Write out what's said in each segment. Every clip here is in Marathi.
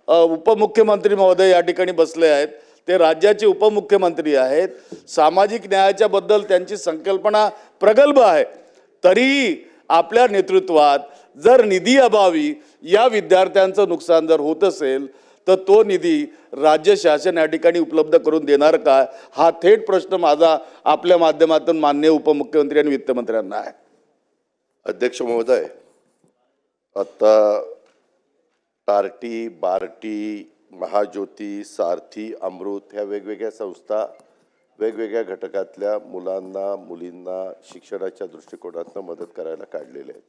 उपमुख्यमंत्री महोदय या ठिकाणी बसले आहेत, ते राज्याचे उपमुख्यमंत्री आहेत, सामाजिक न्यायाच्या बद्दल त्यांची संकल्पना प्रगल्भ आहे, तरीही आपल्या नेतृत्वात जर निधी अभावी या विद्यार्थ्यांचं नुकसान जर होत असेल तर तो निधी राज्य शासन या ठिकाणी उपलब्ध करून देणार का, हा थेट प्रश्न माझा आपल्या माध्यमातून माननीय उपमुख्यमंत्री आणि वित्तमंत्र्यांना आहे. अध्यक्ष महोदय, आता टार्टी, बार्टी, महाज्योती, सारथी, अमृत ह्या वेगवेगळ्या संस्था वेगवेगळ्या घटकातल्या मुलांना मुलींना शिक्षणाच्या दृष्टिकोनातून मदत करायला काढलेले आहेत.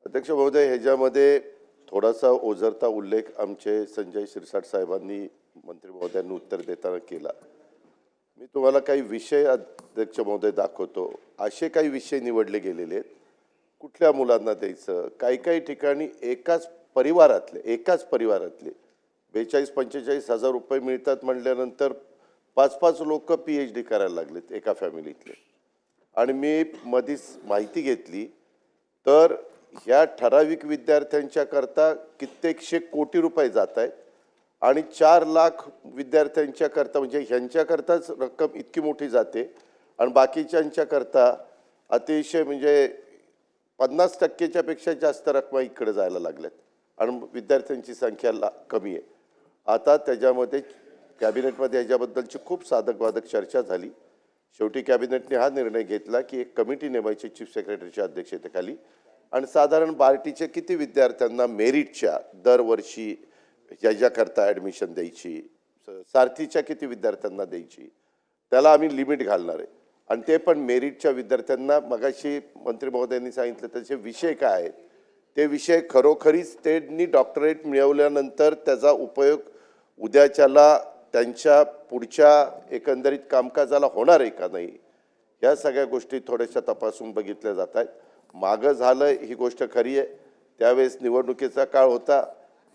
अध्यक्ष महोदय, ह्याच्यामध्ये थोडासा ओझरता उल्लेख आमचे संजय शिरसाट साहेबांनी मंत्री महोदयांनी उत्तर देताना केला. मी तुम्हाला काही विषय अध्यक्ष महोदय दाखवतो. असे काही विषय निवडले गेलेले आहेत, कुठल्या मुलांना द्यायचं. काही ठिकाणी एकाच परिवारातले 42-45 हजार रुपये मिळतात म्हटल्यानंतर 5-5 लोक PhD करायला लागलेत एका फॅमिलीतले. आणि मी मधीच माहिती घेतली तर ह्या ठराविक विद्यार्थ्यांच्या करता कित्येकशे कोटी रुपये जात आहेत आणि 4 लाख विद्यार्थ्यांच्या करता म्हणजे ह्यांच्याकरताच रक्कम इतकी मोठी जाते आणि बाकीच्यांच्या करता अतिशय म्हणजे 50% पेक्षा जास्त रक्कम इकडे जायला लागल्यात आणि विद्यार्थ्यांची संख्या कमी आहे. आता त्याच्यामध्ये कॅबिनेटमध्ये ह्याच्याबद्दलची खूप साधक चर्चा झाली. शेवटी कॅबिनेटने हा निर्णय घेतला की एक कमिटी नेमायची चीफ सेक्रेटरीच्या अध्यक्षतेखाली आणि साधारण बार्टीचे किती विद्यार्थ्यांना मेरिटच्या दरवर्षी ह्याच्याकरता ॲडमिशन द्यायची, सारथीच्या किती विद्यार्थ्यांना द्यायची, त्याला आम्ही लिमिट घालणार आहे. आणि ते पण मेरिटच्या विद्यार्थ्यांना. मगाशी मंत्री महोदयांनी सांगितलं त्याचे विषय काय आहेत, ते विषय खरोखरीच त्यांनी डॉक्टरेट मिळवल्यानंतर त्याचा उपयोग उद्याच्याला त्यांच्या पुढच्या एकंदरीत कामकाजाला होणार आहे का नाही, ह्या सगळ्या गोष्टी थोड्याशा तपासून बघितल्या जात आहेत. मागं झालं ही गोष्ट खरी आहे. त्यावेळेस निवडणुकीचा काळ होता.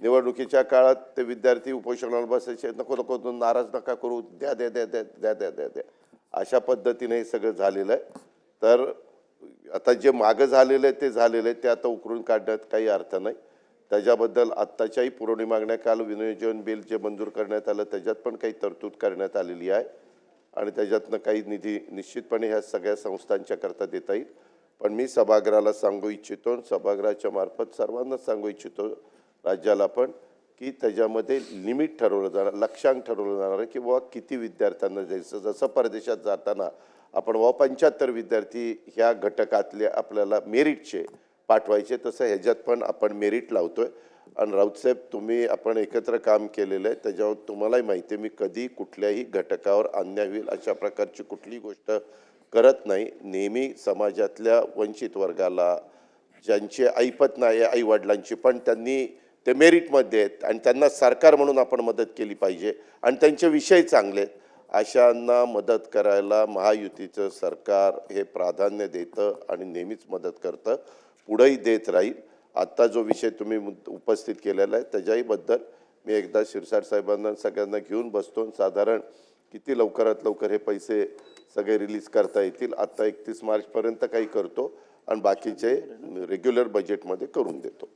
निवडणुकीच्या काळात ते विद्यार्थी उपोषणाला बसायचे, नको नाराज नका करू, द्या द्या द्या द्या द्या द्या द्या द्या अशा पद्धतीने हे सगळं झालेलं आहे. तर आता जे मागं झालेलं आहे ते झालेलं आहे, ते आता उकरून काढण्यात काही अर्थ नाही. त्याच्याबद्दल आत्ताच्याही पुरवणी मागण्या काल विनियोजन बिल जे मंजूर करण्यात आलं त्याच्यात पण काही तरतूद करण्यात आलेली आहे आणि त्याच्यातनं काही निधी निश्चितपणे ह्या सगळ्या संस्थांच्या करता देता येईल. पण मी सभागृहाला सांगू इच्छितो, सभागृहाच्या मार्फत सर्वांनाच सांगू इच्छितो, राज्याला पण, की त्याच्यामध्ये लिमिट ठरवलं जाणार, लक्ष्यांक ठरवलं जाणार आहे की बाबा किती विद्यार्थ्यांना द्यायचं. जसं परदेशात जाताना आपण बाबा 75 विद्यार्थी ह्या घटकातले आपल्याला मेरिटचे पाठवायचे, तसं ह्याच्यात पण आपण मेरिट लावतोय. आणि राऊतसाहेब, तुम्ही आपण एकत्र काम केलेलं आहे, त्याच्यावर तुम्हालाही माहिती आहे मी कधी कुठल्याही घटकावर अन्याय होईल अशा प्रकारची कुठलीही गोष्ट करत नाही. नेहमी समाजातल्या वंचित वर्गाला, ज्यांचे ऐपत नाही आई वडिलांची पण त्यांनी ते मेरिटमध्ये आहेत आणि त्यांना सरकार म्हणून आपण मदत केली पाहिजे आणि त्यांचे विषय चांगले आहेत, अशांना मदत करायला महायुतीचं सरकार हे प्राधान्य देतं आणि नेहमीच मदत करतं, पुढेही देत राहील. आत्ता जो विषय तुम्ही उपस्थित केलेला आहे त्याच्याहीबद्दल मी एकदा शिरसाट साहेबांना सगळ्यांना घेऊन बसतो. साधारण किती लवकरात लवकर हे पैसे सगळे रिलीज करता येतील. आत्ता 31 मार्चपर्यंत काही करतो आणि बाकीचे रेग्युलर बजेटमध्ये करून देतो.